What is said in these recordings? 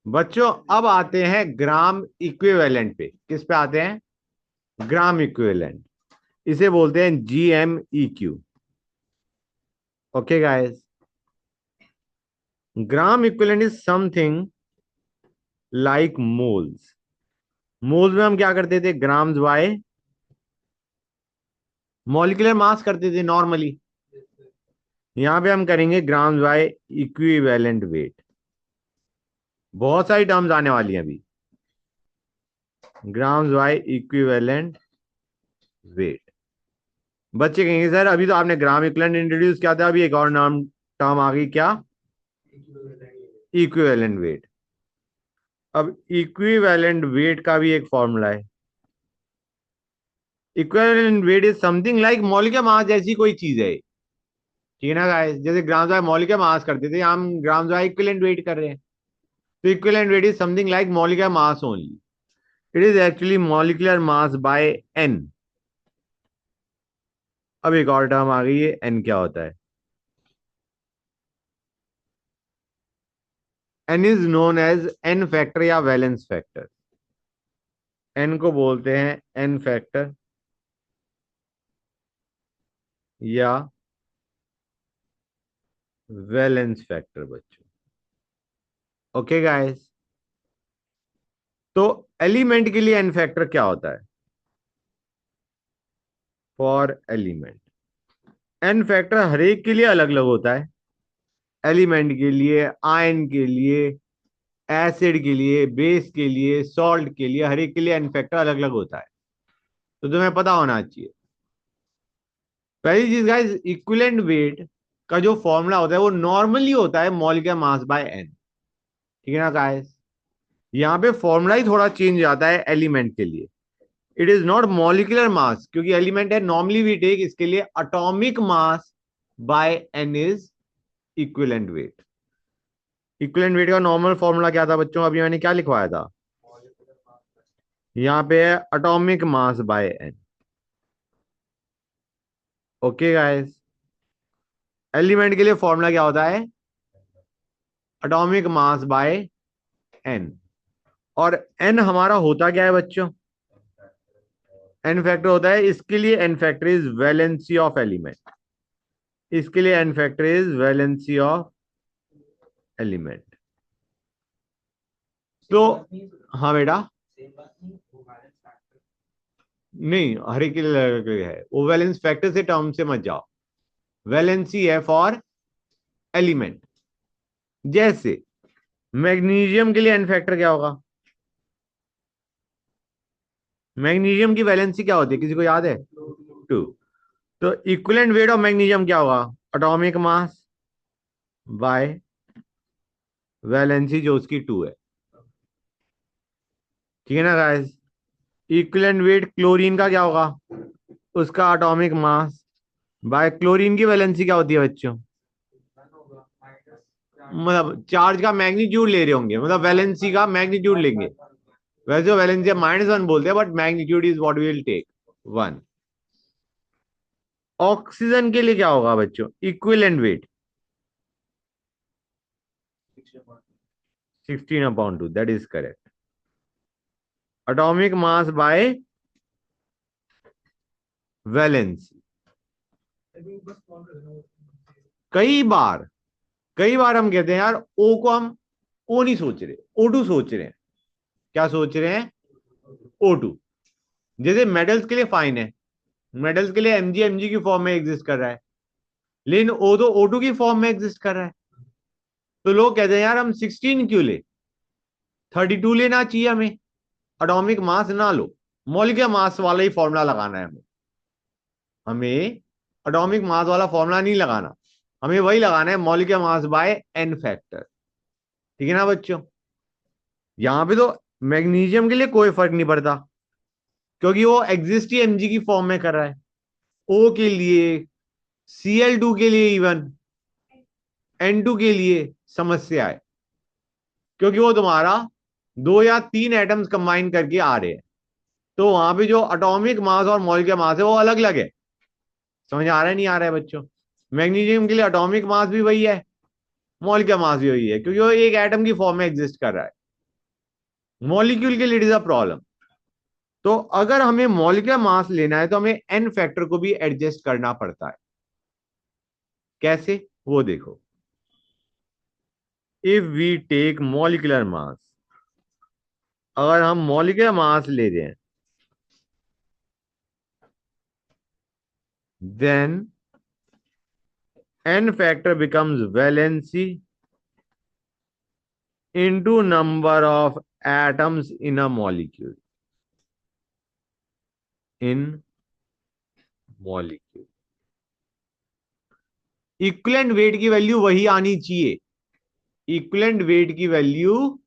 बच्चों अब आते हैं ग्राम इक्विवेलेंट पे। किस पे आते हैं? Gram equivalent. इसे बोलते हैं GMEQ। Okay guys, gram equivalent is something like moles. Moles में हम क्या करते थे? ग्राम्स बाय मॉलिक्यूलर मास करते थे नॉर्मली। यहां पे हम करेंगे ग्राम्स बाय इक्विवेलेंट वेट। बहुत सारी टर्म्स आने वाली हैं अभी। Grams by equivalent wait. बच्चे कहेंगे सर अभी तो आपने ग्राम इक्विवेलेंट इंट्रोड्यूस किया था, अभी एक और नाम टर्म आ गई, क्या? Equivalent weight. अब इक्विवेलेंट वेट का भी एक फॉर्मूला है। Equivalent weight is something like molecular मास जैसी कोई चीज है। ठीक है ना गाइस? जैसे ग्राम्स बाय मॉलिक्यूलर मास करते थे, हम ग्राम्स बाय इक्विवेलेंट वेट कर रहे हैं। तो equivalent weight is something like molecular mass only. It is actually molecular mass by N. अब एक और टर्म आ गई है, एन क्या होता है? N is known as N factor या वैलेंस फैक्टर। एन को बोलते हैं एन फैक्टर या वैलेंस फैक्टर बच्चों। ओके गाइस, तो एलिमेंट के लिए एन फैक्टर क्या होता है? फॉर एलिमेंट एन फैक्टर हर एक के लिए अलग अलग होता है। एलिमेंट के लिए, आयन के लिए, एसिड के लिए, बेस के लिए, सॉल्ट के लिए, हर एक के लिए एन फैक्टर अलग अलग होता है। तो तुम्हें पता होना चाहिए। पहली चीज गाइस, इक्विवेलेंट वेट का जो फॉर्मूला होता है वो नॉर्मली होता है मॉलिक्यूलर मास बाय एन। ठीक है ना गाइस? यहाँ पे फॉर्मूला ही थोड़ा चेंज आता है एलिमेंट के लिए। It is not molecular mass, क्योंकि एलिमेंट है, नॉर्मली वी टेक इसके लिए atomic mass by N is equivalent weight. Equivalent weight का नॉर्मल फॉर्मूला क्या था बच्चों? अभी मैंने क्या लिखवाया था? यहाँ पे है atomic mass by N. Okay guys, element के लिए फॉर्मूला क्या होता है? Atomic mass by N. और एन हमारा होता क्या है बच्चों? एन फैक्टर होता है, इसके लिए N factor is valency of element. इसके लिए N factor is valency of element. तो हाँ बेटा, नहीं, हर एक के लिए अलग अलग है वो। वैलेंस फैक्टर से टर्म से मत जाओ। वैलेंसी है फॉर एलिमेंट। जैसे मैग्नीशियम के लिए एन फैक्टर क्या होगा? मैग्नीशियम की वैलेंसी क्या होती है, किसी को याद है? 2। तो इक्विवेलेंट वेट ऑफ मैग्नीशियम क्या होगा? एटॉमिक मास बाय वैलेंसी जो उसकी 2 है। ठीक है ना गाइस? इक्विवेलेंट वेट क्लोरीन का क्या होगा? उसका एटॉमिक मास बाय क्लोरीन की वैलेंसी क्या होती है बच्चों? मतलब चार्ज का मैग्नीट्यूड ले रहे होंगे, मतलब वैलेंसी का मैग्नीट्यूड लेंगे। वैसे वैलेंसी -1 बोलते हैं, but magnitude is what we will take 1। Oxygen के लिए क्या होगा बच्चों? Equivalent weight 16/2, that is correct. Atomic mass by valency. कई बार कई बार हम कहते हैं यार ओ को हम ओ नहीं सोच रहे, O2 सोच रहे हैं। क्या सोच रहे हैं? O2। जैसे मेटल्स के लिए फाइन है, मेटल्स के लिए Mg की फॉर्म में एग्जिस्ट कर रहा है, लेकिन O तो O2 की फॉर्म में एग्जिस्ट कर रहा है। तो लोग कहते हैं यार हम 16 क्यों ले, 32 लेना चाहिए हमें। एटॉमिक मास ना लो, मॉलिक्यूलर मास वाला ही फॉर्मूला लगाना है हमें। हमें एटॉमिक मास वाला फॉर्मूला नहीं लगाना, हमें वही लगाना है molecular mass by N factor. ठीक है ना बच्चों? यहां पे तो मैग्नीशियम के लिए कोई फर्क नहीं पड़ता, क्योंकि वो एग्जिस्ट ही Mg की फॉर्म में कर रहा है। O के लिए, Cl2 के लिए, इवन N2 के लिए समस्या है, क्योंकि वो तुम्हारा 2 या 3 एटम्स कंबाइन करके आ रहे हैं। तो वहां पे जो एटॉमिक मास और मॉलिक्यूलर मास है वो अलग अलग है। समझ आ रहा है नहीं आ रहा है बच्चों? मैग्नीशियम के लिए एटॉमिक मास भी वही है, मॉलिक्यूलर मास भी वही है, क्योंकि वो एक एटम की फॉर्म में एग्जिस्ट कर रहा है। मॉलिक्यूल के लिए इट इज अ प्रॉब्लम। तो अगर हमें मॉलिक्यूलर मास लेना है तो हमें एन फैक्टर को भी एडजस्ट करना पड़ता है। कैसे, वो देखो। If we take molecular mass, अगर हम मॉलिक्यूलर मास ले रहे हैं, then N factor becomes valency into number of atoms in a molecule, in molecule। Equivalent weight की वैल्यू वही आनी चाहिए, इक्विवेलेंट वेट की वैल्यू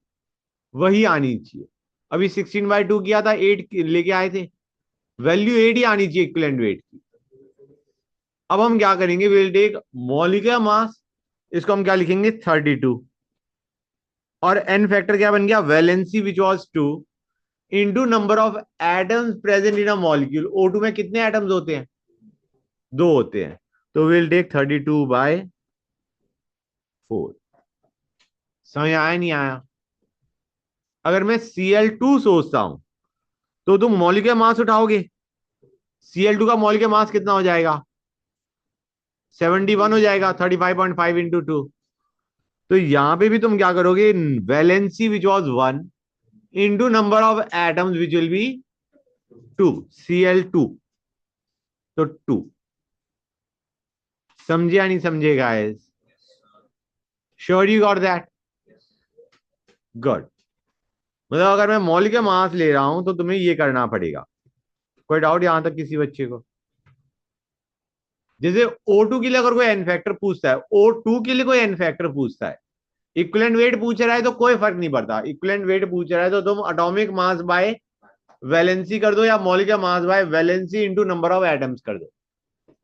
वही आनी चाहिए। अभी 16/2 किया था, 8 लेके आए थे, वैल्यू 8 ही आनी चाहिए इक्विवेलेंट वेट की। अब हम क्या करेंगे, विल टेक मॉलिक्यूलर मास, इसको हम क्या लिखेंगे 32, और एन फैक्टर क्या बन गया, valency which was 2 into number of atoms present in a molecule. O2 में कितने एटम्स होते हैं, 2 होते हैं, तो विल टेक 32/4। समझ आया नहीं आया? अगर मैं Cl2 सोचता हूं तो तुम मॉलिक्यूलर मास उठाओगे, Cl2 का मॉलिक्यूलर मास कितना हो जाएगा, 71 हो जाएगा, 35.5 into 2। तो यहां पे भी तुम क्या करोगे, valency which was 1 into number of atoms which will be 2, Cl2, तो 2। समझे या नहीं समझे guys? Sure you got that? Good. मतलब अगर मैं मॉलिक्यूलर मास ले रहा हूं तो तुम्हें ये करना पड़ेगा। कोई डाउट यहां तक किसी बच्चे को? जैसे O2 के लिए अगर कोई एन फैक्टर पूछता है, O2 के लिए कोई एन फैक्टर पूछता है, इक्विवेलेंट वेट पूछ रहा है तो कोई फर्क नहीं पड़ता, इक्विवेलेंट वेट पूछ रहा है तो तुम एटॉमिक मास बाय वैलेंसी कर दो, या molecular mass by valency into number of atoms कर दो,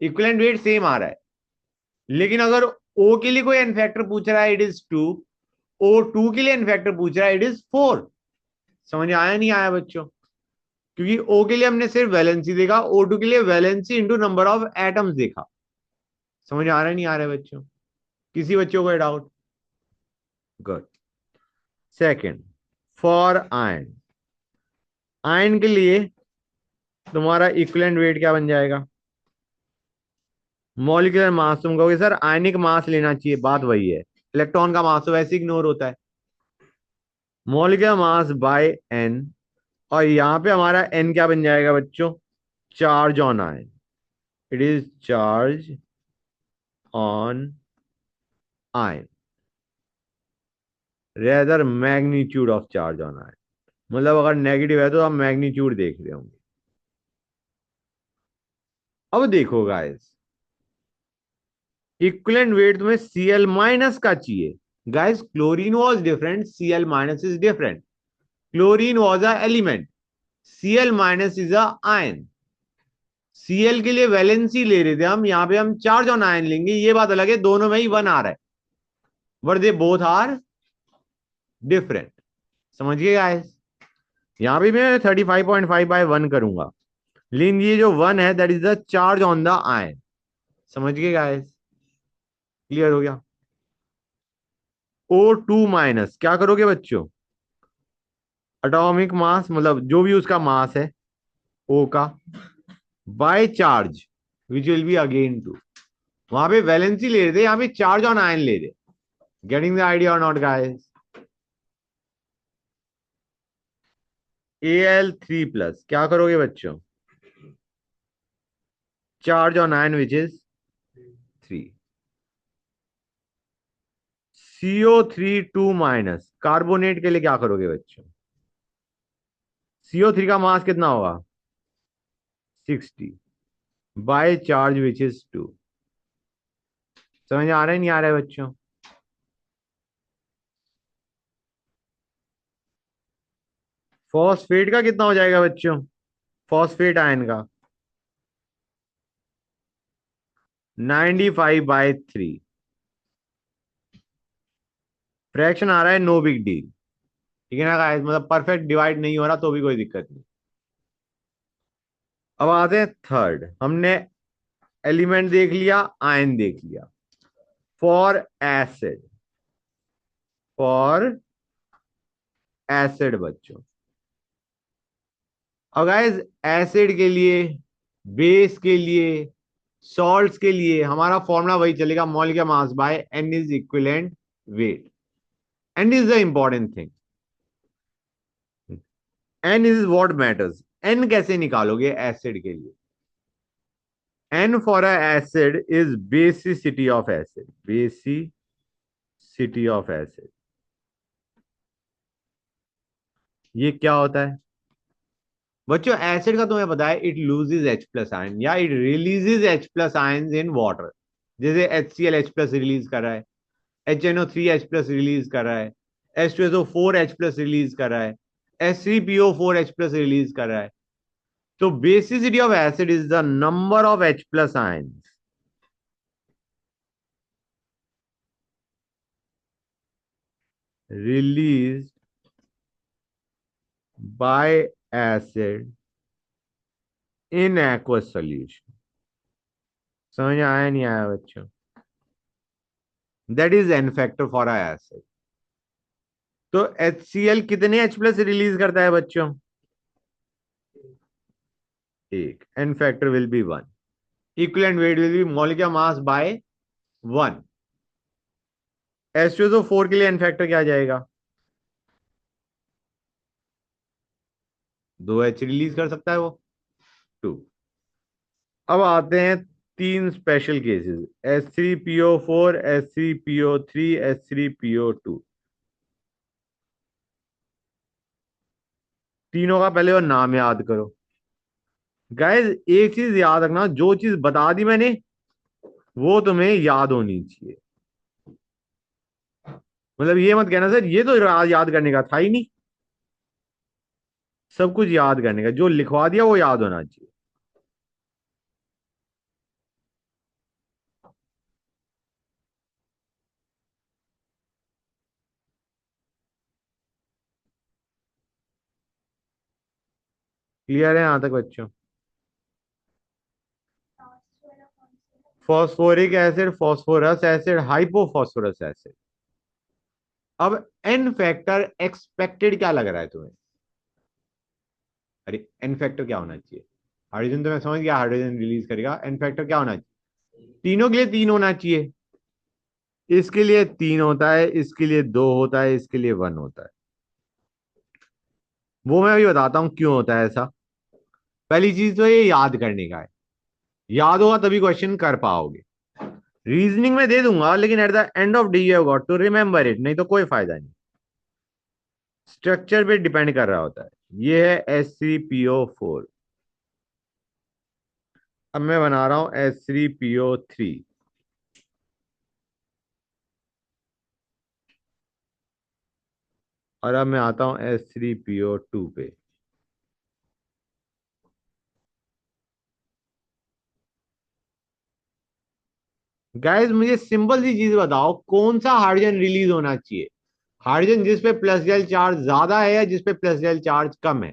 इक्विवेलेंट वेट सेम आ रहा है। लेकिन अगर O के लिए कोई एन फैक्टर पूछ रहा है इट इज 2, O2 के लिए एन फैक्टर पूछ रहा है इट इज 4। समझ आया नहीं आया बच्चों? क्योंकि O के लिए हमने सिर्फ वैलेंसी देखा, O2 के लिए valency into number of atoms देखा। समझ आ रहा है नहीं आ रहा है बच्चों? किसी बच्चों को doubt? Good. Second, for ion, ion के लिए तुम्हारा इक्विवेलेंट वेट क्या बन जाएगा, मॉलिक्यूलर मास। तुम कहोगे सर आयनिक मास लेना चाहिए, बात वही है, इलेक्ट्रॉन का मास तो वैसे इग्नोर होता है। मॉलिक्यूलर मास बाय एन, और यहां पे हमारा एन क्या बन जाएगा बच्चों, charge on ion, it is charge on ion rather magnitude of charge on ion. मतलब अगर नेगेटिव है तो आप मैग्नीट्यूड देख रहे होंगे। अब देखो गाइस, इक्विवेलेंट वेट तुम्हें Cl- का चाहिए। Guys chlorine was different, Cl- is different. Chlorine was a element, Cl- is a ion. Cl के लिए वैलेंसी ले रहे थे हम, यहां पे हम चार्ज ऑन आयन लेंगे, ये बात अलग है, दोनों में ही 1 आ रहा है, but they both are different. समझिए गाइस, यहां भी मैं 35.5/1 करूंगा, लेकिन ये जो 1 है that is the charge on the ion. समझ गए गाइस? क्लियर हो गया? O2- क्या करोगे बच्चों, एटॉमिक मास, मतलब जो भी उसका मास है O का, by charge which will be again 2। वहां पे वैलेंसी ले रहे थे, यहां पे चार्ज ऑन आयन ले रहे। गेटिंग द आइडिया और नॉट गाइस? Al3+, क्या करोगे बच्चों, charge on ion which is 3। CO3 2-, carbonate के लिए क्या करोगे बच्चों, CO3 का मास कितना होगा 60, बाय चार्ज विच इज 2। समझ आ रहा है नहीं आ रहा है बच्चों? फॉस्फेट का कितना हो जाएगा बच्चों, फॉस्फेट आयन का 95/3। फ्रैक्शन आ रहा है, नो बिग डील। ठीक है ना गाइस, मतलब परफेक्ट डिवाइड नहीं हो रहा तो भी कोई दिक्कत नहीं। अब आते हैं थर्ड, हमने एलिमेंट देख लिया, आयन देख लिया। फॉर एसिड, फॉर एसिड बच्चों। और गाइस एसिड के लिए, बेस के लिए, सॉल्ट्स के लिए हमारा फॉर्मूला वही चलेगा, molecular mass by N is equivalent weight. N is the important thing, N is what matters. N कैसे निकालोगे एसिड के लिए? N for a acid is basicity of acid, basicity of acid. ये क्या होता है बच्चों? एसिड का तुम्हें पता है, it loses H plus ion या it releases H plus ion in water. जैसे H C L H plus release कर रहा है, H N O three H plus release कर रहा है, H two S O four H plus release कर रहा है, H three P O four H plus release कर रहा है। तो basicity of acid is the number of H plus ion released by acid in aqueous solution। समझ आया नहीं आया बच्चों? That is N factor for a acid. तो HCl कितने H प्लस रिलीज करता है बच्चों? एक। N factor will be one. Equivalent weight will be molecular mass by one. H2SO4 के लिए एन फैक्टर क्या आ जाएगा? 2 H रिलीज कर सकता है वो, 2। अब आते हैं तीन special cases, H3PO4, H3PO3, H3PO2। तीनों का पहले वो नाम याद करो। गाइस एक चीज याद रखना, जो चीज बता दी मैंने वो तुम्हें याद होनी चाहिए। मतलब ये मत कहना सर ये तो याद करने का था ही नहीं। सब कुछ याद करने का, जो लिखवा दिया वो याद होना चाहिए। क्लियर है यहां तक बच्चों? Phosphoric acid, phosphorous acid, hypophosphorous acid. अब एन फैक्टर एक्सपेक्टेड क्या लग रहा है तुम्हें? अरे एन फैक्टर क्या होना चाहिए? हाइड्रोजन तो मैं समझ गया, हाइड्रोजन रिलीज करेगा। एन फैक्टर क्या होना चाहिए? तीनों के लिए 3 होना चाहिए। इसके लिए 3 होता है, इसके लिए 2 होता है, इसके लिए 1 होता है। वो मैं अभी बताता हूं क्यों होता है ऐसा। पहली चीज तो ये याद करने का है, याद होगा तभी क्वेश्चन कर पाओगे। रीजनिंग में दे दूंगा लेकिन at the end of day you have got to remember it, नहीं तो कोई फायदा नहीं। स्ट्रक्चर पे डिपेंड कर रहा होता है। ये है H3PO4। अब मैं बना रहा हूं H3PO3। और अब मैं आता हूं H3PO2 पे। गाइस मुझे सिंपल सी चीज बताओ, कौन सा हाइड्रोजन रिलीज होना चाहिए? हाइड्रोजन जिस पे प्लस जेल चार्ज ज्यादा है या जिस पे प्लस जेल चार्ज कम है?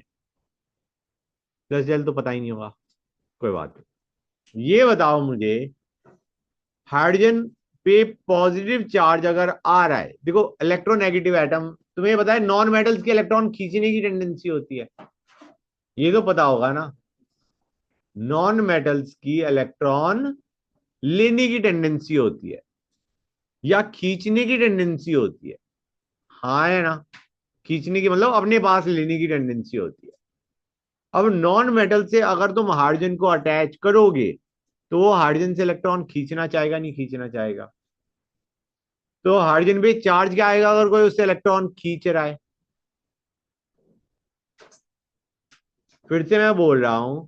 प्लस जेल तो पता ही नहीं होगा, कोई बात नहीं। ये बताओ मुझे, हाइड्रोजन पे पॉजिटिव चार्ज अगर आ रहा है, देखो इलेक्ट्रोनेगेटिव एटम, तुम्हें पता है नॉन मेटल्स के इलेक्ट्रॉन खींचने की टेंडेंसी होती है, ये तो पता होगा ना। नॉन मेटल्स की इलेक्ट्रॉन लेने की टेंडेंसी होती है या खींचने की टेंडेंसी होती है। हाँ है ना? खींचने की मतलब अपने पास लेने की टेंडेंसी होती है। अब नॉन मेटल से अगर तुम हाइड्रोजन को अटैच करोगे तो वो हाइड्रोजन से इलेक्ट्रॉन खींचना चाहेगा, नहीं खींचना चाहेगा? तो हाइड्रोजन पे चार्ज क्या आएगा अगर कोई उससे इलेक्ट्रॉन खींच रहा है? फिर से मैं बोल रहा हूं,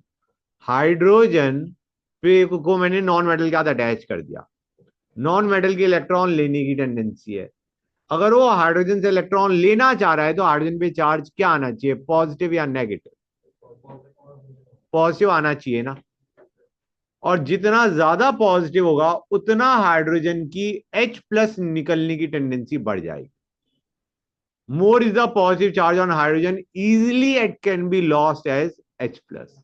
हाइड्रोजन पे को मैंने नॉन मेटल के साथ अटैच कर दिया, नॉन मेटल के इलेक्ट्रॉन लेने की टेंडेंसी है। अगर वो हाइड्रोजन से इलेक्ट्रॉन लेना चाह रहा है तो हाइड्रोजन पे चार्ज क्या आना चाहिए, पॉजिटिव या नेगेटिव? पॉजिटिव आना चाहिए ना। और जितना ज्यादा पॉजिटिव होगा उतना हाइड्रोजन की H प्लस निकलने की टेंडेंसी बढ़ जाएगी। More is the positive charge on hydrogen, easily it can be lost as H plus.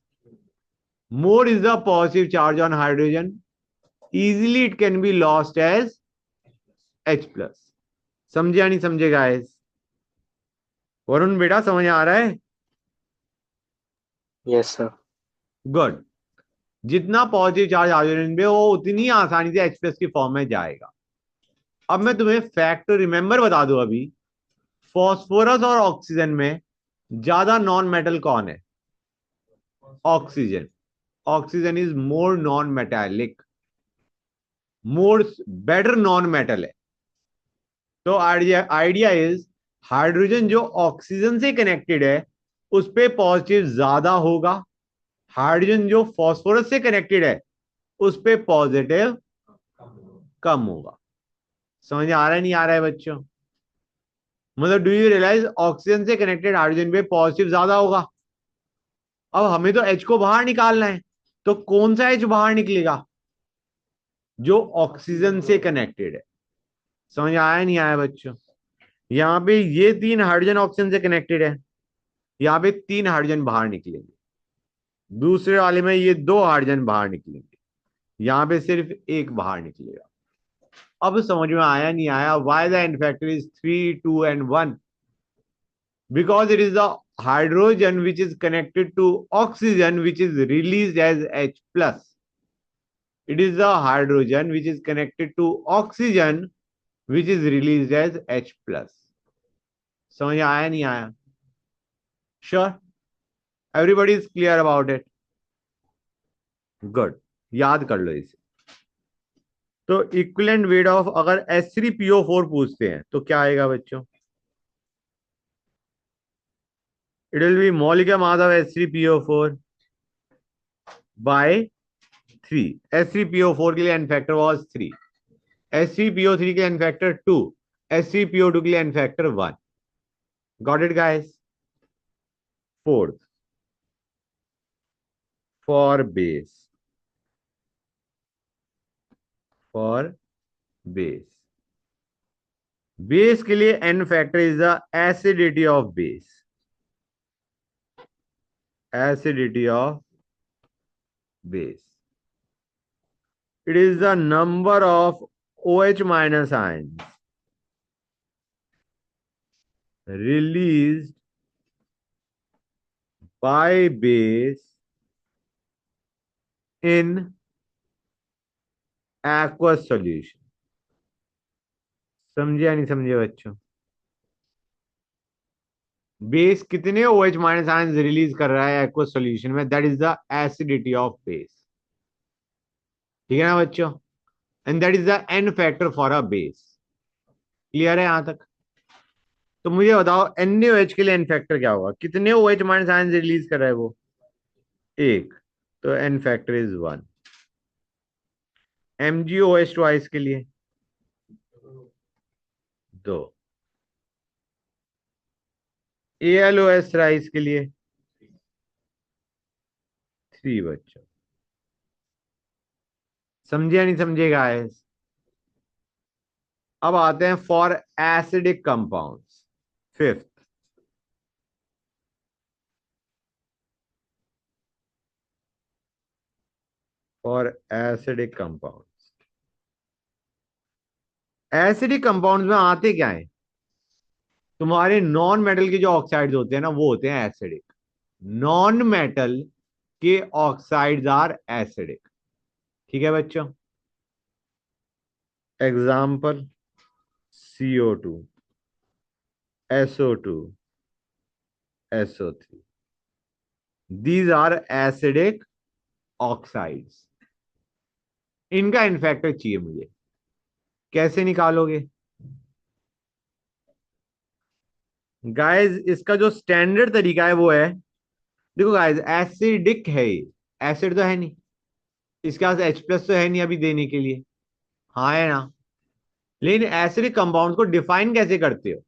More is the positive charge on hydrogen, easily it can be lost as H plus. समझे या नहीं समझे guys? Varun बेटा समझ आ रहा है? Yes sir. Good. जितना पॉजिटिव चार्ज हाइड्रोजन पे वो उतनी आसानी से H प्लस की फॉर्म में जाएगा। अब मैं तुम्हें फैक्ट रिमेंबर बता दूं अभी, फॉस्फोरस और ऑक्सीजन में ज्यादा नॉन मेटल कौन है? Oxygen. Oxygen is more non metallic, more better non metal है। तो आइडिया आइडिया इज, हाइड्रोजन जो ऑक्सीजन से कनेक्टेड है उस पे पॉजिटिव ज्यादा होगा, हाइड्रोजन जो फॉस्फोरस से कनेक्टेड है उस पे पॉजिटिव कम होगा। समझ आ रहा है नहीं आ रहा है बच्चों? मतलब डू यू रियलाइज ऑक्सीजन से कनेक्टेड हाइड्रोजन पे पॉजिटिव ज्यादा होगा। अब हमें तो H को बाहर निकालना है, तो कौन सा H बाहर निकलेगा? जो ऑक्सीजन से कनेक्टेड है। समझ आया नहीं आया बच्चों? यहाँ पे ये तीन हाइड्रोजन ऑक्सीजन से कनेक्टेड है, यहाँ पे तीन हाइड्रोजन बाहर निकलेंगे, दूसरे वाले में ये दो हाइड्रोजन बाहर निकलेंगे, यहाँ पे सिर्फ एक बाहर निकलेगा। अब समझ में आया नहीं आया why the N factor is 3, 2 and 1? Because it is the hydrogen which is connected to oxygen which is released as H plus. It is the hydrogen which is connected to oxygen which is released as H plus. समझ आया नहीं आया? Sure, everybody is clear about it. Good. याद कर लो इसे। तो equivalent weight of अगर H3PO4 पूछते हैं तो क्या आएगा बच्चों? It will be molecular mass of H3PO4 by 3। H3PO4 के लिए एन फैक्टर वाज 3, H3PO3 के लिए एन फैक्टर 2, H3PO2 के लिए N factor 1। Got it guys? Fourth, for base, for base, base के लिए N factor is the acidity of base, acidity of base. It is the number of OH minus ions released by base in aqueous solution। समझे या नहीं समझे बच्चों? Base कितने OH minus ions release कर रहा है एक्वस सॉल्यूशन में, that is the acidity of base. ठीक है ना बच्चों? And that is the N factor for a base. Clear है यहां तक? तो मुझे बताओ NaOH के लिए एन फैक्टर क्या होगा? कितने OH माइनस आयंस रिलीज कर रहा है वो? एक। तो n factor is 1। MgOH twice के लिए 2। AlOH थ्राइस के लिए 3 बच्चों। समझे या नहीं समझे गाइस? अब आते हैं for acidic compounds, fifth. For acidic compounds, acidic compounds में आते क्या है? तुम्हारे नॉन मेटल के जो ऑक्साइड्स होते हैं ना वो होते हैं एसिडिक। नॉन मेटल के ऑक्साइड्स आर एसिडिक। ठीक है बच्चों? Example CO2, SO2, SO3, these are acidic oxides. इनका इनफैक्टर चाहिए मुझे, कैसे निकालोगे गाइस? इसका जो स्टैंडर्ड तरीका है वो है, देखो गाइस एसिडिक है ये, एसिड तो है नहीं, इसके पास H प्लस तो है नहीं अभी देने के लिए, हाँ है ना? लेकिन एसिडिक कंपाउंड को डिफाइन कैसे करते हो?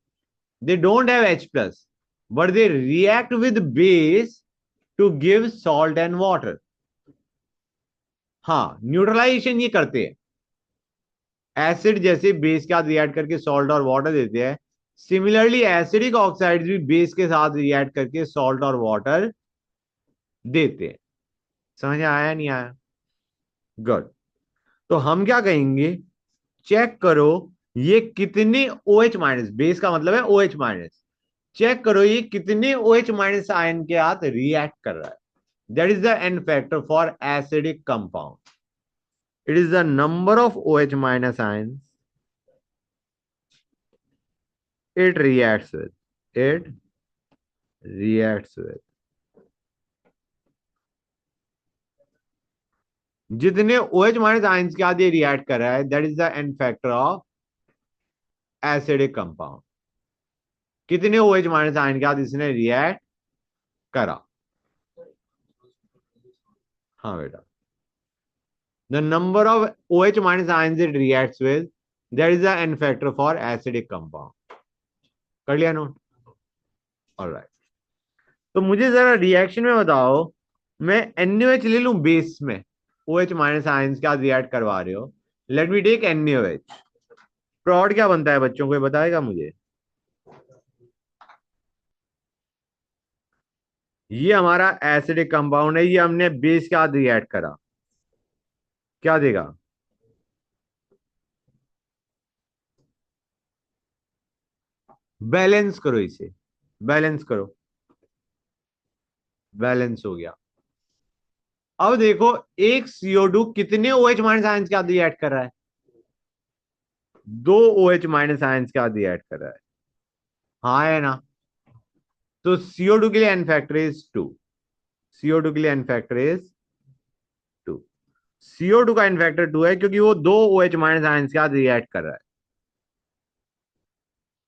They don't have H plus but they react with base to give salt and water. हाँ, न्यूट्रलाइजेशन ये करते हैं। एसिड जैसे बेस के साथ रिएक्ट करके सॉल्ट और वाटर देते हैं, सिमिलरली एसिडिक ऑक्साइड्स भी बेस के साथ रिएक्ट करके सॉल्ट और वाटर देते हैं। समझ में आया नहीं आया? गुड। तो हम क्या कहेंगे, चेक करो ये कितने OH माइनस, बेस का मतलब है OH माइनस, चेक करो ये कितने OH माइनस आयन के साथ रिएक्ट कर रहा है. That is the N factor for acidic compound. It is the number of OH minus ion it reacts with. It reacts with. जितने OH माइनस आयंस के साथ ये रिएक्ट कर रहा है that is the N factor of acidic compound. कितने OH minus ion के साथ इसने रिएक्ट करा. हाँ बेटा, the number of OH minus ions it reacts with that is the N factor for acidic compound. कर लिया नोट. ऑलराइट. तो मुझे जरा रिएक्शन में बताओ, मैं NaOH ले लूं बेस में, OH माइनस आयंस के साथ रिएक्ट करवा रहे हो. Let me take NaOH. Product क्या बनता है बच्चों को, ये बताएगा मुझे. ये हमारा एसिडिक कंपाउंड है, ये हमने बेस के साथ रिएक्ट करा, क्या देगा. बैलेंस करो इसे, बैलेंस करो. बैलेंस हो गया. अब देखो एक CO2 कितने OH माइनस आयंस के साथ रिएक्ट कर रहा है. 2 OH माइनस आयंस के साथ रिएक्ट कर रहा है. हाँ है ना. तो CO2 के लिए एन फैक्टर इज 2. CO2 के लिए एन फैक्टर इज 2. CO2 का एन फैक्टर 2 है क्योंकि वो 2 OH माइनस आयंस के साथ रिएक्ट कर रहा है.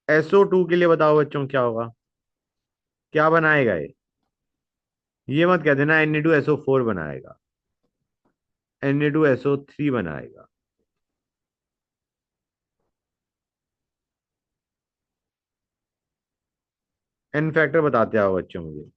SO2 के लिए बताओ बच्चों क्या होगा, क्या बनाएगा ये मत कह देना Na2SO4 बनाएगा. Na2SO3 बनाएगा. एन फैक्टर बताते आओ बच्चों मुझे.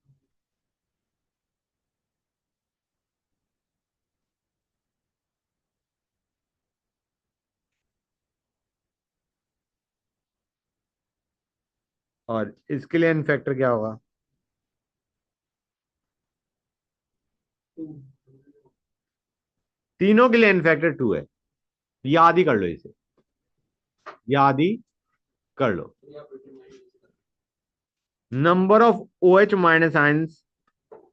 और इसके लिए एन फैक्टर क्या होगा. तीनों के लिए एन फैक्टर 2 है. याद ही कर लो इसे, याद ही कर लो. Number of OH minus ions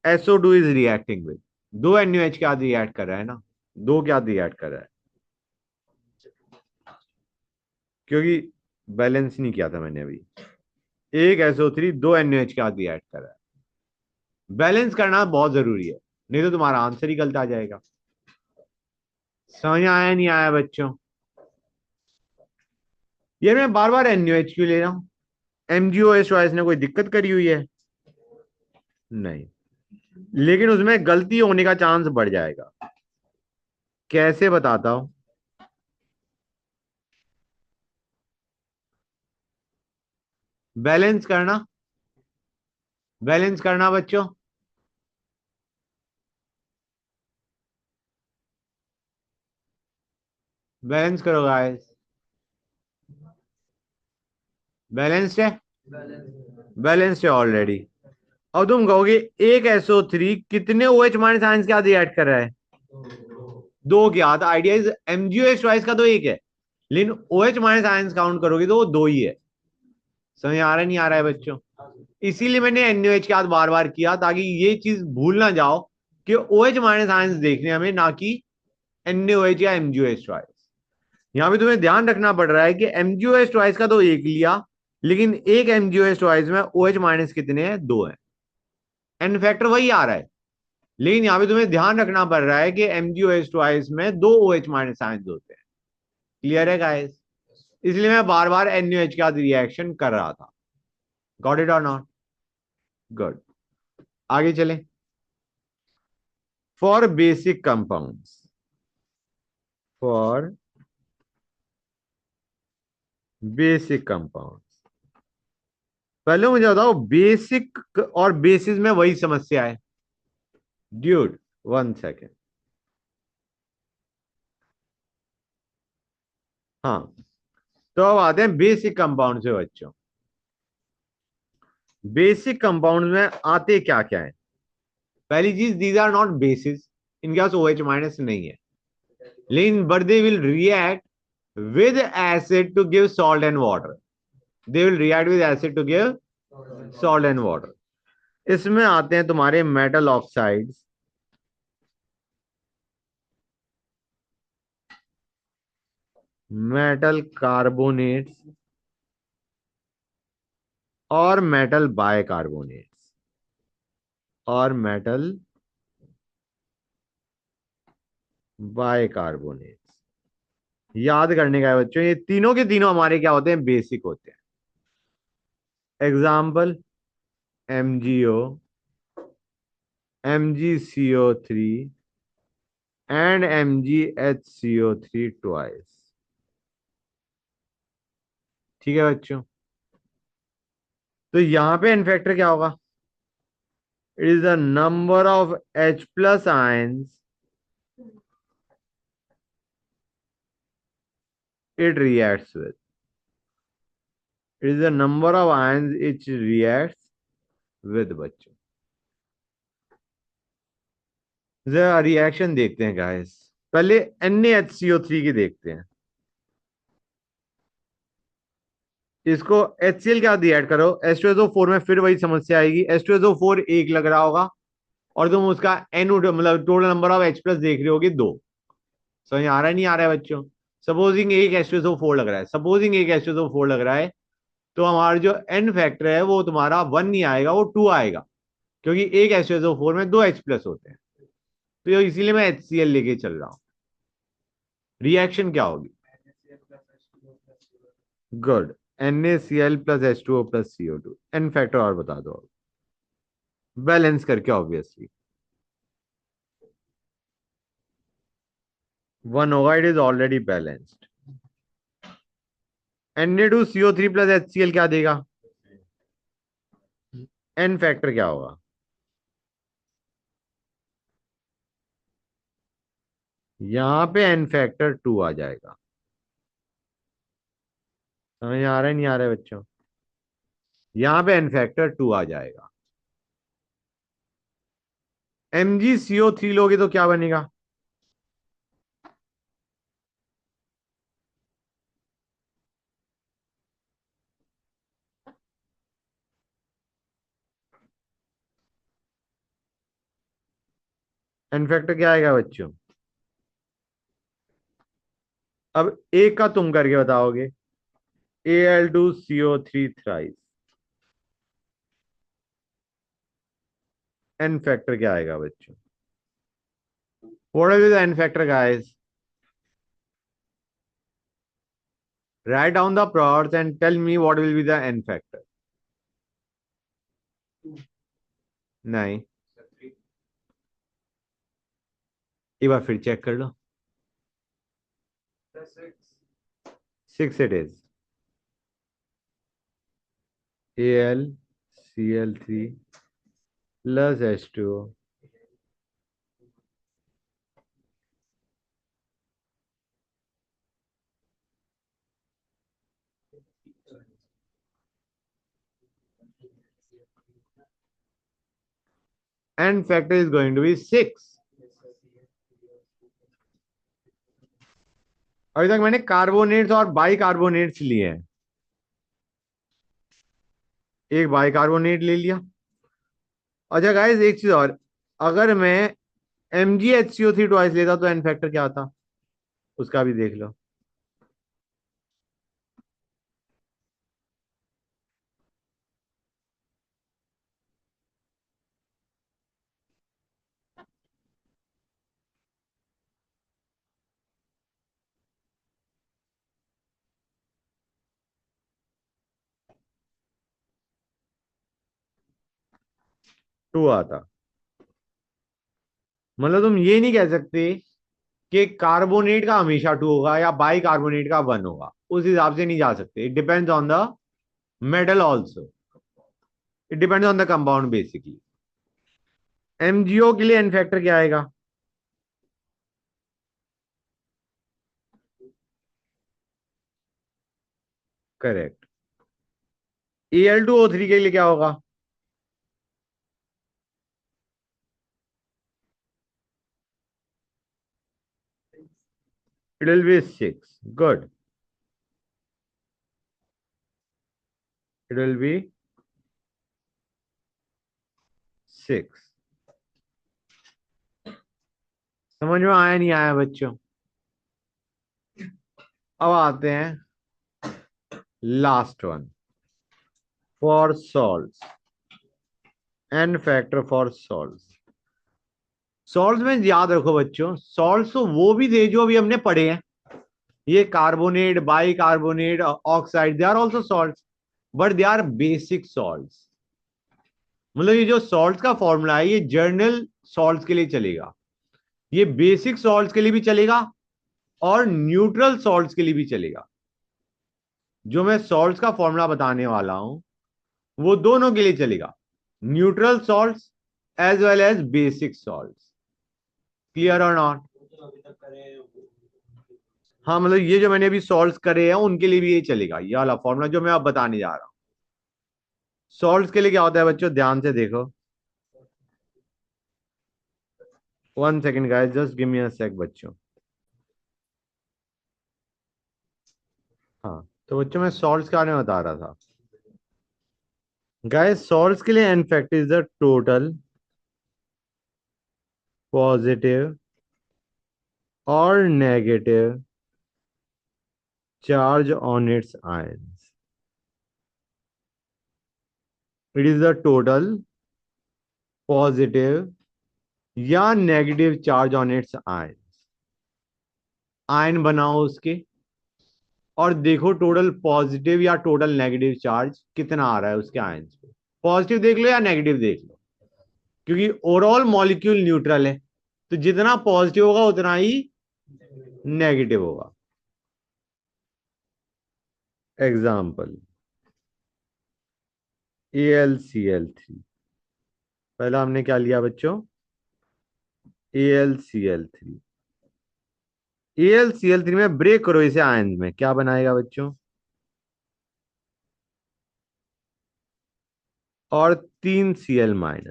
SO2 is reacting with. 2 NaOH के साथ रिएक्ट कर रहा है ना, 2 के साथ रिएक्ट कर रहा है क्योंकि बैलेंस नहीं किया था मैंने अभी. एक SO3 2 NaOH के साथ रिएक्ट कर रहा है. बैलेंस करना बहुत जरूरी है, नहीं तो तुम्हारा आंसर ही गलत आ जाएगा. समझ आया नहीं आया बच्चों. ये मैं बार बार NaOH क्यों ले रहा हूं. MgOH चॉइस ने कोई दिक्कत करी हुई है नहीं, लेकिन उसमें गलती होने का चांस बढ़ जाएगा. कैसे बताता हूं. बैलेंस करना, बैलेंस करना बच्चों. बैलेंस करो गाइस. बैलेंस्ड है, बैलेंस्ड है ऑलरेडी. अब तुम कहोगे एक SO3 कितने OH माइनस आयंस के साथ रिएक्ट कर रहा है. 2 के साथ. आइडिया इज MgOH चॉइस का तो एक है, लेकिन OH माइनस आयंस काउंट करोगे तो वो 2 ही है. समझ आ रहा है नहीं आ रहा है बच्चों. इसीलिए मैंने NaOH के साथ बार बार किया ताकि ये चीज भूल ना जाओ कि OH माइनस आयंस देखने हमें, ना कि NaOH या MgOH चॉइस. यहां पे तुम्हें ध्यान रखना पड़ रहा है कि MgOH चॉइस का तो एक लिया, लेकिन एक MgOH चॉइस में OH माइनस कितने हैं, 2 है. एन फैक्टर वही आ रहा है, लेकिन यहां पे तुम्हें ध्यान रखना पड़ रहा है कि MgOH ट्वाइस में 2 OH माइनस आयंस होते हैं. क्लियर है गाइस. इसलिए मैं बार बार NaOH के साथ रिएक्शन कर रहा था. गॉट इट और नॉट. गुड. आगे चलें. For basic compounds, for basic compounds, पहले मुझे बताओ बेसिक और बेसिस में वही समस्या है. Dude 1 second. हाँ, तो अब आते हैं बेसिक कंपाउंड से बच्चों. बेसिक कंपाउंड में आते क्या क्या है. पहली चीज, दीज आर नॉट बेसिस, इनके पास OH माइनस नहीं है, लेकिन but they will react with acid to give salt and water. They will react with acid to give salt and water. इसमें आते हैं तुम्हारे मेटल ऑक्साइड्स, मेटल कार्बोनेट्स और metal bicarbonates और मेटल बायकार्बोनेट्स। याद करने का है बच्चों, ये तीनों के तीनों हमारे क्या होते हैं, बेसिक होते हैं। Example, MgO, MgCO3 and MgHCO3 twice. ठीक है बच्चों, तो यहां पे इन्फेक्टर क्या होगा, it is the number of H plus ions it reacts with. It is the number of ions it reacts with बच्चों। जरा रिएक्शन देखते हैं गाइस, पहले NaHCO3 की देखते हैं। इसको HCl क्या दी ऐड करो, H2SO4 में फिर वही समस्या आएगी, H2SO4 एक लग रहा होगा और तुम उसका NO मतलब total number of H plus देख रहे होगे दो। समझ आ रहा है नहीं आ रहा है बच्चों? सपोजिंग एक H2SO4 लग रहा है, सपोजिंग एक H2SO4 लग रहा है, तो हमारा जो N फैक्टर है वो तुम्हारा 1 नहीं आएगा, वो 2 आएगा, क्योंकि एक H2SO4 में दो H प्लस होते हैं। तो इसीलिए मैं HCl लेके चल रहा हूं। रिएक्शन क्या होगी, good, NaCl plus H2O plus CO2। N factor और बता दो, बैलेंस करके ऑब्वियसली 1 होगा, it is already balanced. Na2CO3 plus HCl क्या देगा, एन फैक्टर क्या होगा, यहां पे एन फैक्टर 2 आ जाएगा। समझ आ रहा है नहीं आ रहा है बच्चों? यहां पे एन फैक्टर 2 आ जाएगा। MgCO3 लोगे तो क्या बनेगा, एन फैक्टर क्या आएगा बच्चों, अब एक का तुम करके बताओगे, Al2CO3 थ्राइस, एन फैक्टर क्या आएगा बच्चों, what is the N factor guys, write down the plots and tell me what will be the n factor। नहीं, एक बार फिर चेक कर लो। 6 it is, AlCl3 plus H2O n factor is going to be 6। अभी तक मैंने carbonates और by carbonates लिए हैं, एक बाई कार्बोनेट ले लिया। अच्छा गाइस एक चीज और, अगर मैं MgHCO3 ट्वाइस लेता तो एन फैक्टर क्या आता, उसका भी देख लो। 2 आता। मतलब तुम ये नहीं कह सकते कि कार्बोनेट का हमेशा 2 होगा या बाई कार्बोनेट का 1 होगा, उस हिसाब से नहीं जा सकते। It depends on the metal also, it depends on the compound basically. MgO के लिए एन फैक्टर क्या आएगा, करेक्ट। Al2O3 के लिए क्या होगा, it will B 6, good, it will B 6। समझ में आया नहीं आया बच्चों? अब आते हैं last one, for salts, n factor for salts. Salts में याद रखो बच्चों, सॉल्ट्स तो वो भी थे जो अभी हमने पढ़े हैं, ये carbonate, bicarbonate, oxide, they are also salts, but they are basic salts. मतलब ये जो सॉल्ट्स का फॉर्मूला है ये जर्नल सॉल्ट्स के लिए चलेगा, ये बेसिक सॉल्ट्स के लिए भी चलेगा और न्यूट्रल सॉल्ट्स के लिए भी चलेगा। जो मैं सॉल्ट्स का फॉर्मूला बताने वाला हूं वो दोनों के लिए चलेगा, neutral salts as well as basic salts. Clear और नॉट? हाँ, मतलब ये जो मैंने अभी सॉल्व करे हैं उनके लिए भी ये चलेगा, ये वाला फॉर्मूला जो मैं अब बताने जा रहा हूँ। सॉल्व के लिए क्या होता है बच्चों, ध्यान से देखो। 1 second guys, just give me a sec बच्चों। हाँ, तो बच्चों मैं सॉल्व के बारे में बता रहा था। गाइस सॉल्व के लिए N factor is the total positive और negative charge on its ions. It is the total positive या negative charge on its ions. Ion बनाओ उसके और देखो टोटल पॉजिटिव या टोटल नेगेटिव चार्ज कितना आ रहा है उसके आयंस पे। पॉजिटिव देख लो या नेगेटिव देख लो, क्योंकि ओवरऑल मॉलिक्यूल न्यूट्रल है, तो जितना पॉजिटिव होगा उतना ही नेगेटिव होगा। Example AlCl3। पहला हमने क्या लिया बच्चों, AlCl3। AlCl3 में ब्रेक करो इसे आयन में, क्या बनाएगा बच्चों, और 3Cl-।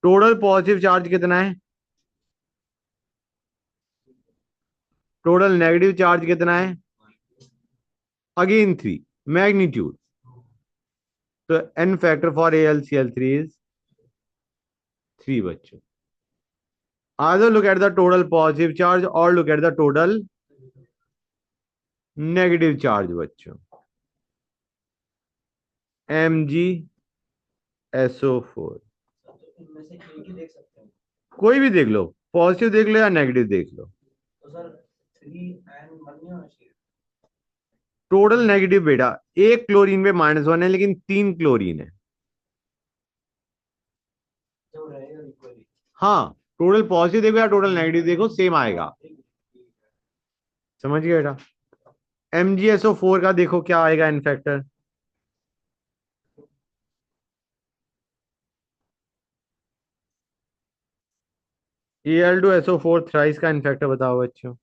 टोटल पॉजिटिव चार्ज कितना है, टोटल नेगेटिव चार्ज कितना है, अगेन 3, मैग्नीट्यूड। तो n factor for AlCl3 is 3 बच्चों। either look at the total positive charge or look at the total negative charge बच्चों। MgSO4, कोई भी देख लो, पॉजिटिव देख लो या नेगेटिव देख लो। टोटल नेगेटिव बेटा, एक क्लोरीन पे -1 है लेकिन 3 क्लोरीन है। हाँ, टोटल पॉजिटिव देखो या टोटल नेगेटिव देखो सेम आएगा। समझ गए बेटा? MgSO4 का देखो क्या आएगा इन फैक्टर, Al2SO4 थ्राइस का इन फैक्टर बताओ बच्चों।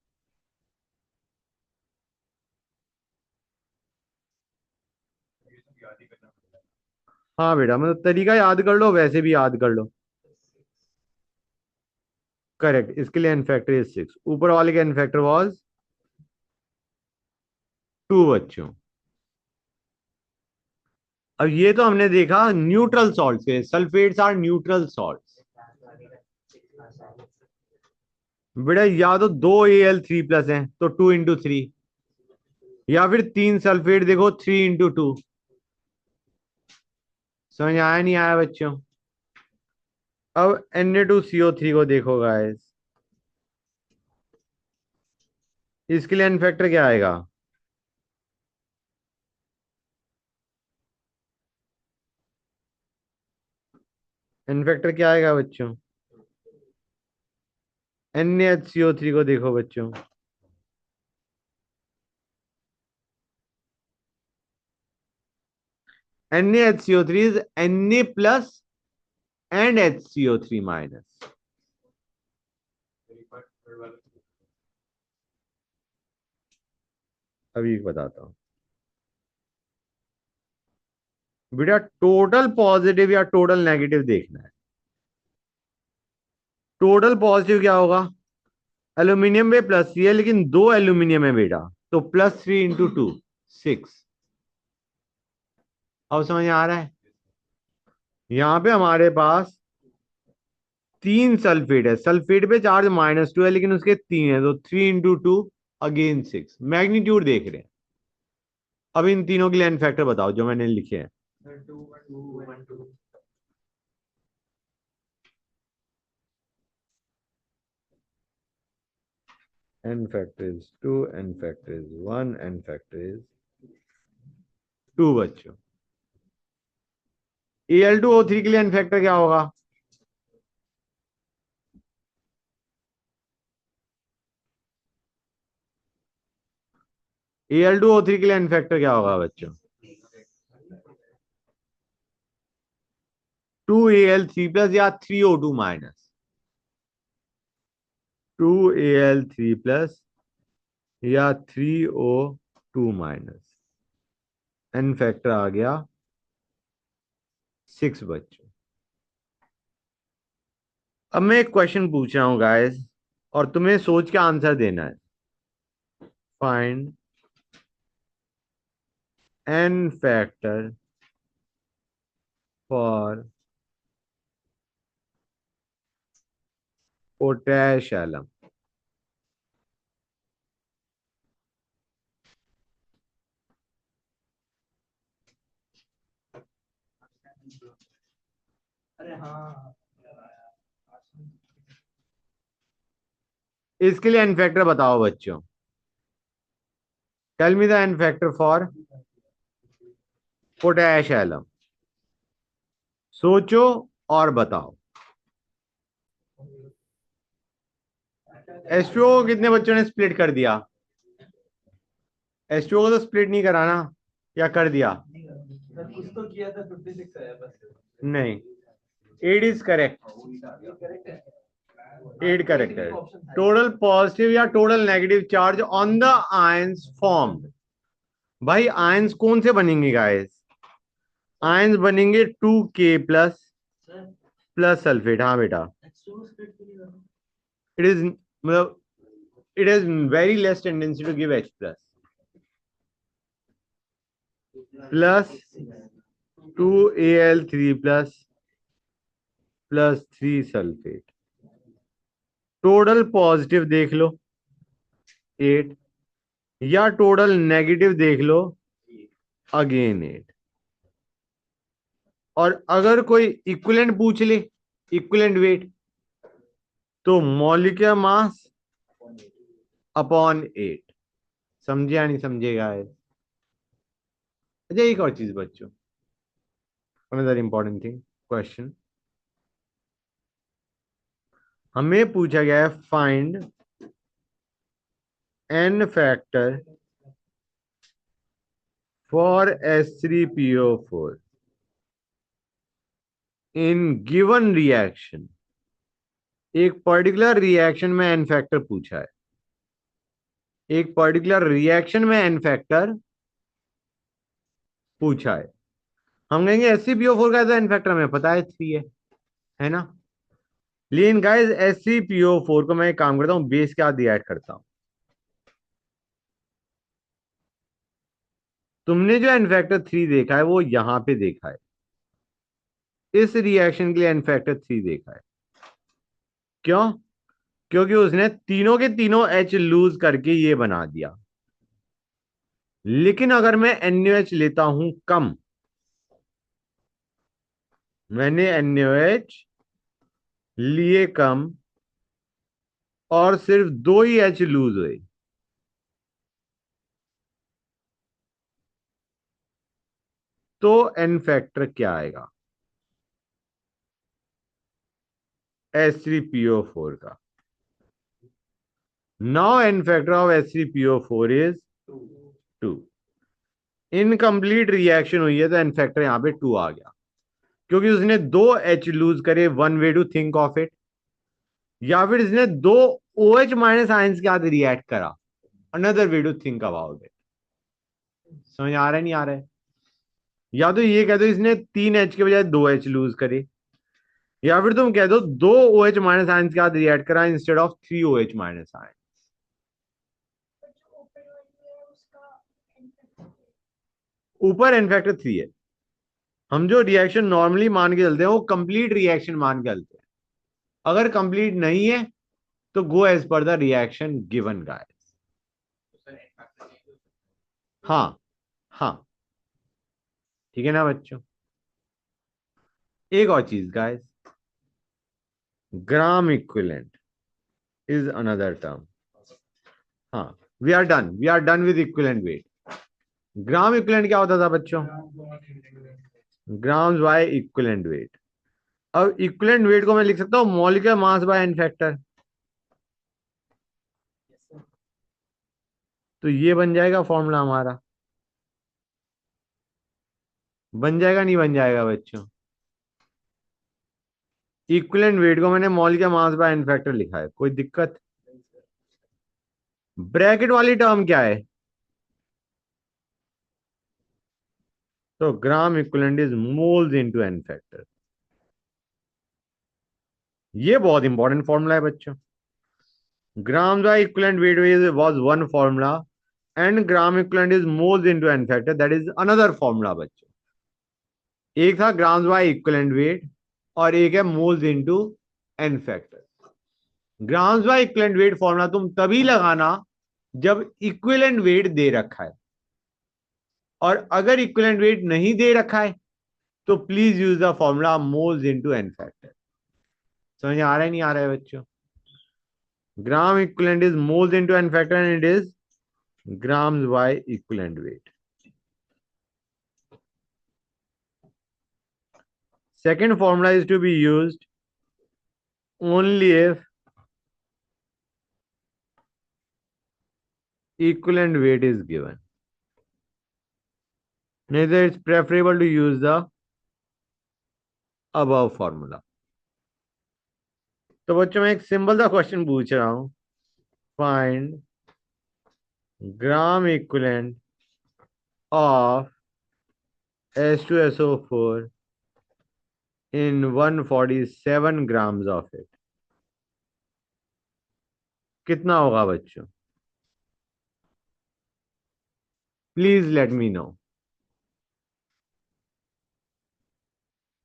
हाँ बेटा, मतलब तरीका याद कर लो, वैसे भी याद कर लो। करेक्ट, इसके लिए इनफैक्टर इज 6, ऊपर वाले का इनफैक्टर वाज 2 बच्चों। अब ये तो हमने देखा न्यूट्रल सॉल्ट के, सल्फेट्स आर न्यूट्रल सॉल्ट। बेटा या तो 2Al3+ हैं तो 2 × 3, या फिर 3 सल्फेट देखो 3 × 2। समझ आया नहीं आया बच्चों? अब Na2CO3 को देखो गाइस, इसके लिए इनफैक्टर क्या आएगा, इनफैक्टर क्या आएगा बच्चों, NaHCO3 को देखो बच्चों, NaHCO3 is Na plus and HCO3 minus। अभी बताता हूं बेटा, टोटल पॉजिटिव या टोटल नेगेटिव देखना है। टोटल पॉजिटिव क्या होगा, एल्यूमिनियम में +3 है लेकिन 2 एल्यूमिनियम है बेटा, तो +3 × 2 6। अब समझ में आ रहा है? यहां पे हमारे पास 3 सल्फेट है, सल्फेट पे चार्ज -2 है लेकिन उसके 3 है, तो 3 × 2 अगेन 6। मैग्नीट्यूड देख रहे हैं। अब इन तीनों के लिए एन फैक्टर बताओ जो मैंने लिखे हैं। N factor is 2, n factor is 1, n factor is 2 बच्चों। Al2O3 के लिए एन फैक्टर क्या होगा? Al2O3 के लिए एन फैक्टर क्या होगा बच्चों? 2Al3+ या 3O2-। 2Al3+ या 3O2-। एन फैक्टर आ गया 6 बच्चों। अब मैं एक क्वेश्चन पूछ रहा हूं गाइस, और तुम्हें सोच के आंसर देना है। Find n factor for potash alum. इसके लिए एन फैक्टर बताओ बच्चों। Tell me the N factor for potash alum. सोचो और बताओ। H2O को कितने बच्चों ने स्प्लिट कर दिया? H2O को तो स्प्लिट नहीं कराना, या कर दिया? कुछ तो किया था, 56 आया बस। नहीं, 8 इज करेक्ट। करेक्ट है। 8 करेक्ट है। टोटल पॉजिटिव या total negative charge on the ions formed. भाई आयंस कौन से बनेंगे गाइस? आयंस बनेंगे 2K+ प्लस सल्फेट। हाँ बेटा, इट इज मतलब it has very less tendency to give H+ plus 2Al3+ plus 3 sulphate. Total positive देख लो 8, या टोटल नेगेटिव देख लो अगेन 8। और अगर कोई इक्विवेलेंट पूछ ले, इक्विवेलेंट वेट, तो मॉलिक्यूलर मास अपॉन 8। समझे या नहीं समझेगा? अच्छा एक और चीज बच्चों, अनदर इंपॉर्टेंट थिंग क्वेश्चन, हमें पूछा गया है find n factor for H3PO4 in given reaction. एक पर्टिकुलर रिएक्शन में एन फैक्टर पूछा है, एक पर्टिकुलर रिएक्शन में एन फैक्टर पूछा है। हम कहेंगे H3PO4 का एन फैक्टर हमें पता है 3 है ना? लेकिन गाइस H3PO4 को मैं एक काम करता हूं, बेस के साथ ऐड करता हूं। तुमने जो एन फैक्टर 3 देखा है वो यहां पे देखा है, इस रिएक्शन के लिए एन फैक्टर 3 देखा है। क्यों? क्योंकि उसने तीनों के तीनों H लूज करके ये बना दिया। लेकिन अगर मैं NaOH लेता हूं कम, मैंने NaOH लिए कम और सिर्फ 2 ही H लूज हुए, तो एन फैक्टर क्या आएगा H3PO4 का? Now n factor of H3PO4 is 2। Incomplete reaction हुई है तो एन फैक्टर यहां पे 2 आ गया, क्योंकि उसने 2 H लूज करे। One way to think of it. या फिर इसने 2 OH- आयंस के साथ रिएक्ट करा। Another way to think about it. समझ आ रहा है नहीं आ रहा है? या तो ये कह दो इसने 3 H के बजाय 2 H लूज करे, या फिर तुम कह दो 2 OH- आयंस के साथ रिएक्ट करा इंस्टेड ऑफ 3 OH- आयंस। ऊपर एन फैक्टर 3 है, हम जो रिएक्शन नॉर्मली मान के चलते हैं वो कंप्लीट रिएक्शन मान के चलते हैं। अगर कंप्लीट नहीं है तो go as per the reaction given guys. हाँ हाँ, ठीक है ना बच्चों। एक और चीज guys, gram equivalent is another term. हाँ, we are done with equivalent weight. Gram equivalent क्या होता था बच्चों? Grams by equivalent weight. अब इक्विवेलेंट वेट को मैं लिख सकता हूँ molecular mass by N factor. तो ये बन जाएगा फॉर्मूला हमारा, बन जाएगा नहीं बन जाएगा बच्चों? इक्विवेलेंट वेट को मैंने molecular mass by N factor लिखा है, कोई दिक्कत? ब्रैकेट वाली टर्म क्या है? तो gram equivalent is moles into n factor. ये बहुत इंपॉर्टेंट फॉर्मूला है बच्चों। Gram by equivalent weight was one formula and gram equivalent is moles into n factor, that is another formula बच्चों। एक था ग्राम्स बाय इक्विवेलेंट वेट और एक है moles into n factor. Grams by equivalent weight formula तुम तभी लगाना जब इक्विवेलेंट वेट दे रखा है, और अगर इक्विवेलेंट वेट नहीं दे रखा है तो please use the formula moles into n factor. समझ आ रहा है नहीं आ रहा है बच्चों? Gram equivalent is moles into n factor and it is grams by equivalent weight. Second formula is to be used only if equivalent weight is given. Neither it's preferable to use the above formula. तो बच्चों मैं एक simple सा question पूछ रहा हूं, find gram equivalent of H2SO4 in 147 grams of it. कितना होगा बच्चों? प्लीज लेट मी नो,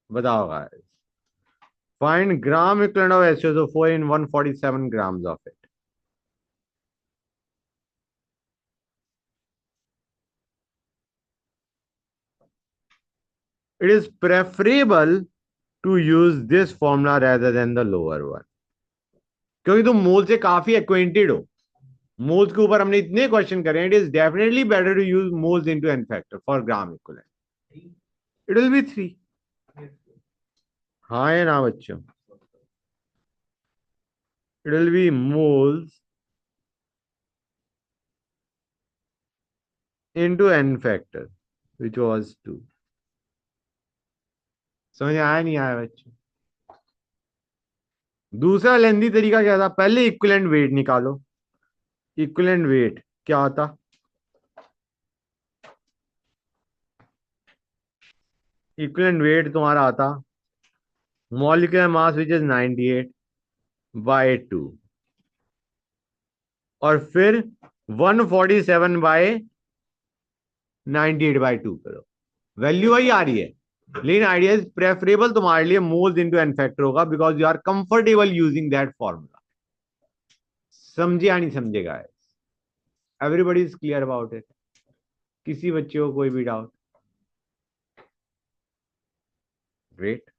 बताओ guys. Find gram equivalent of H2SO4 in 147 grams of it. It is preferable to use this formula rather than the lower one. क्योंकि तुम मोल से काफी acquainted हो, moles के ऊपर हमने इतने क्वेश्चन करे, it is definitely better to use moles into n factor for gram equivalent. It will be 3। हाँ या ना बच्चों? It will be moles into n factor which was 2। समझ आया नहीं आया बच्चों? दूसरा लेंदी तरीका क्या था? पहले इक्विवेलेंट वेट निकालो। इक्विवेलेंट वेट क्या होता? इक्विवेलेंट वेट तुम्हारा आता molecular mass which is 98 by 2, और फिर 147 बाय 98 बाय 2 करो, वैल्यू वही आ रही है, लेकिन आइडिया इज प्रेफरेबल तुम्हारे लिए मोल्स इनटू एन फैक्टर होगा because you are comfortable using that formula. समझे या नहीं समझेगा? Everybody is clear about it? किसी बच्चे को कोई भी डाउट? ग्रेट।